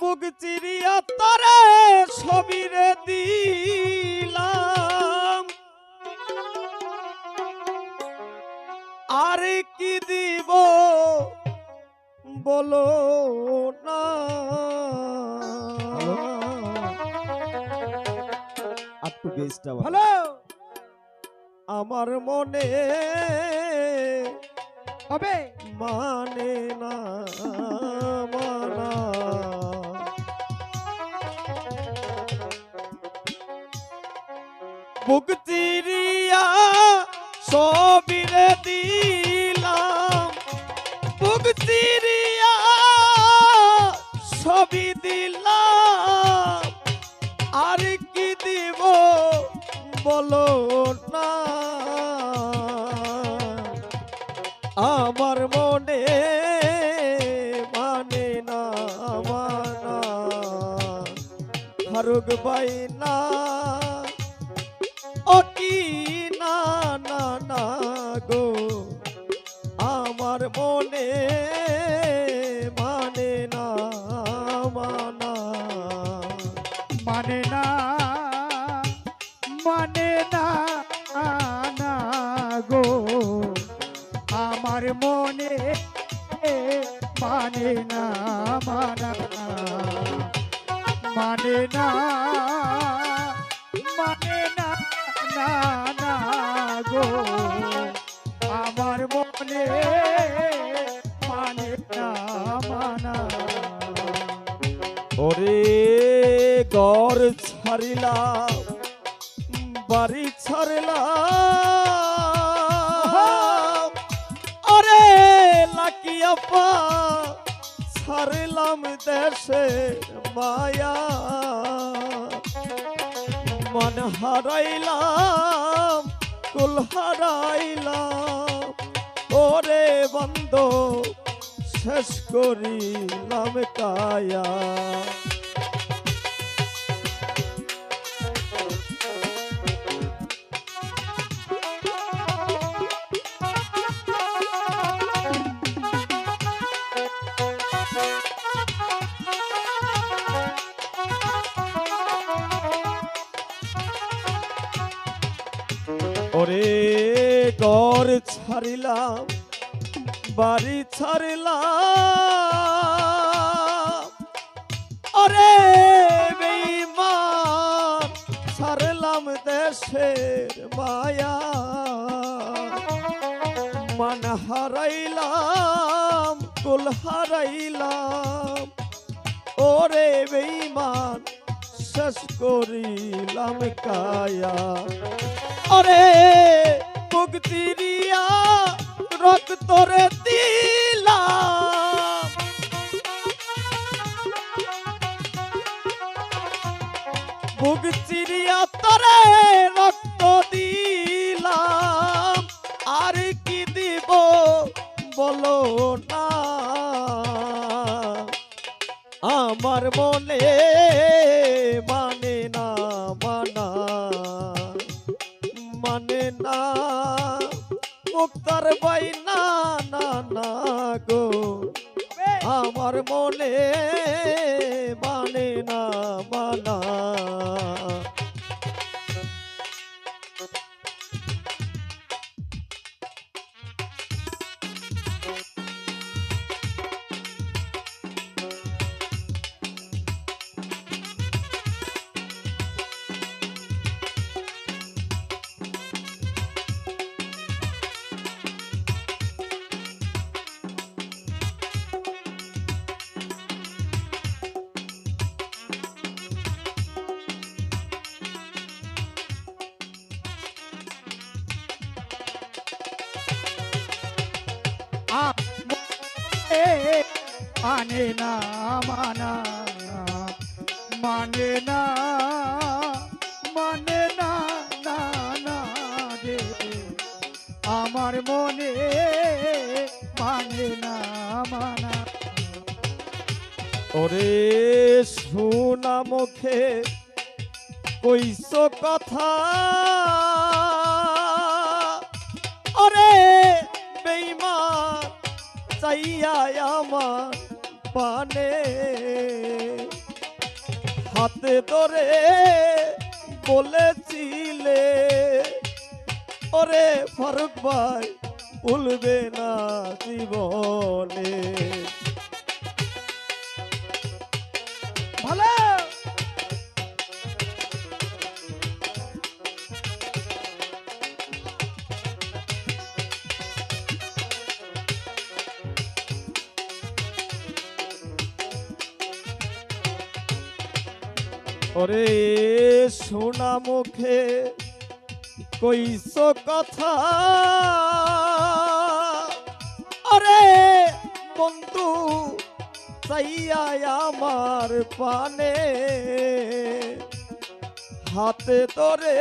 বুক চিরিয়া তারে ছবিরে দিলাম, আর কি দিব বলো না। একটু বেসটা ভালো। আমার মনে হবে মানে না মানা, বুক চিরিয়া ছবিরে দিলাম, বুক চিরিয়া ছবি দিলাম, আর কি দিব বলো না। আমার মনে মানে না মানা, ফারুক ভাই না ও কি না না না গো, আমার মনে মানে না মানা, মানে না মানে না না গো, আমার মনে মানে না মানা, মানে না মানে না না না গো, আমার মনে মানে না মানা। ওরে ঘর ছাড়িলাম বাড়ি ছাড়িলাম, ওরে লাকি আপা ছাড়িলাম দেশের মায়া, মন হারাইলাম কুল হারাইলাম, ওরে বন্ধ শেষ করিলাম কায়া। ওরে ঘর ছাড়িলাম বাড়ি ছাড়িলাম, ওরে বেঈমান ছাড়লাম দেশের মায়া, মান হারাইলাম কুল হারাইলাম, ওরে বেঈমান শেষ করিলাম কায়া। ওরে বুক চিরিয়া রক্ত রে দিলাম, বুক চিরিয়া তরে রক্ত দিলাম, আর কি দিব বলো না। আমার মনে মানে না মানা, মানে না মুক্তার ভাই না না না গো, আমার মনে মানে না মানা। মানে না মানা, মানে না মানে না না না রে, আমার মনে মানে না মানা। ওরে শোনা মুখে কইস কথা, ওরে বেঈমান চাইয়া আমার পানে, হাতে ধরে বলেছিলে ওরে ফারুক ভাই ভুলবে না জীবনে। ভালো ওরে সোনা মুখে কইস কথা ওরে বন্ধু চাইয়া আমার পানে হাতে ধরে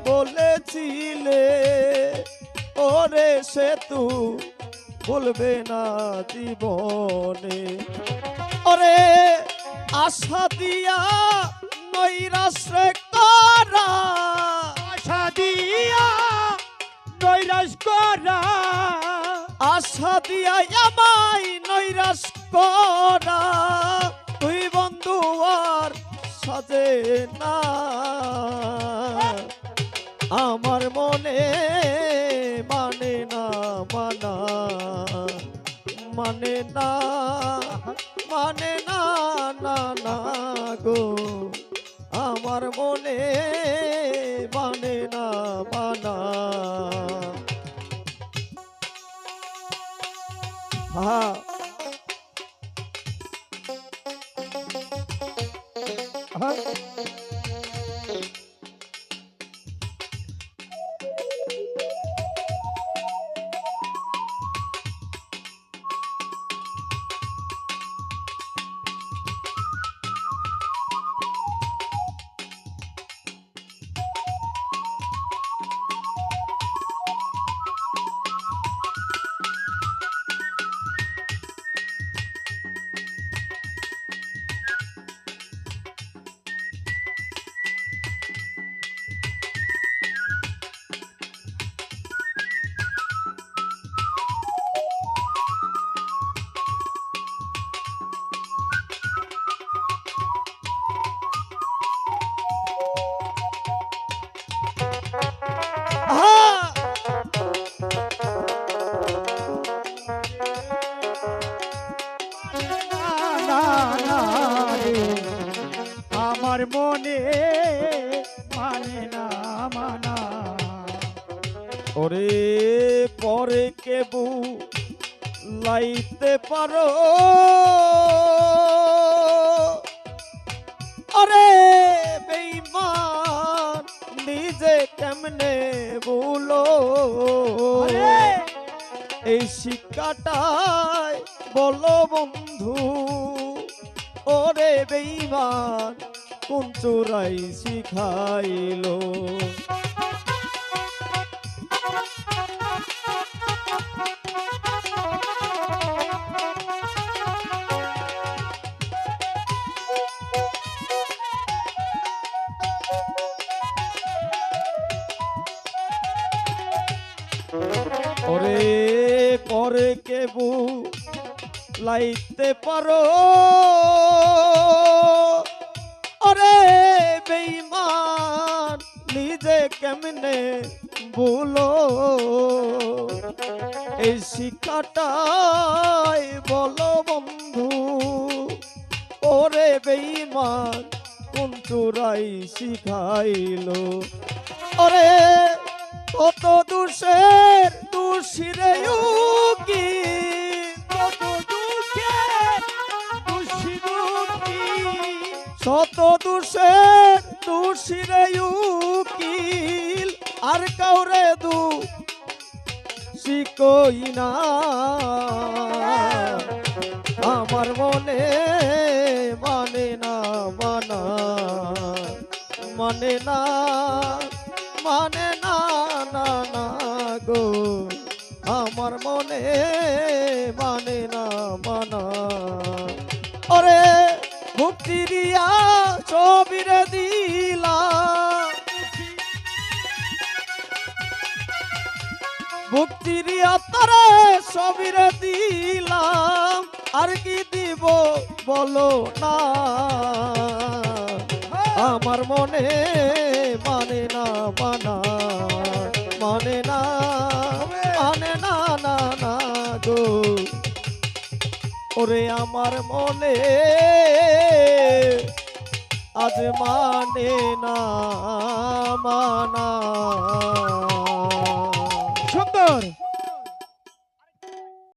বলেছিলে ওরে সেতু বলবে না জীবনে। ওরে আশা দিয়া নৈরাশ করা আশা দিয়া নৈরাশ করা আশা দিয়া আমায় নৈরাশ করা তুই বন্ধু আর সাজে না আমার মনে মানে না মানা মানে না মানে না না না গো আমার মনে মানে না মানা। হ্যাঁ আমার মনে মানে না মানা ওরে পরে কেবু লাইতে পারো আরে বেঈমান নিজে কেমনে বলো এই শিক্ষাটাই বলো বন্ধু ওরে বেঈমান কোন চোরাই শিখাইলো। ওরে পরে কেবু লাইতে পারো ওরে বেঈমান নিজে কেমনে বলো এই শিক্ষাটাই বলো বন্ধু ওরে বেঈমান কোন চোরাই শিখাইলো। ওরে কত দুষের দুষিরে কি কত দুঃখের দুঃখী শত দুষের দুষিরে উকিল আর কাউরে দু শিকই না আমার মনে মানে না মানা মানে না মানে না না না গো আমার মনে মানে না মানা। ওরে মুক্তি দিয়া ছবিরে দিলা মুক্তি দিয়া তারে ছবিরে দিলাম আর কি দিব বলো না আমার মনে মানে না মানা মানে না মানে না না না গো ওরে আমার মনে আজ মানে না মানা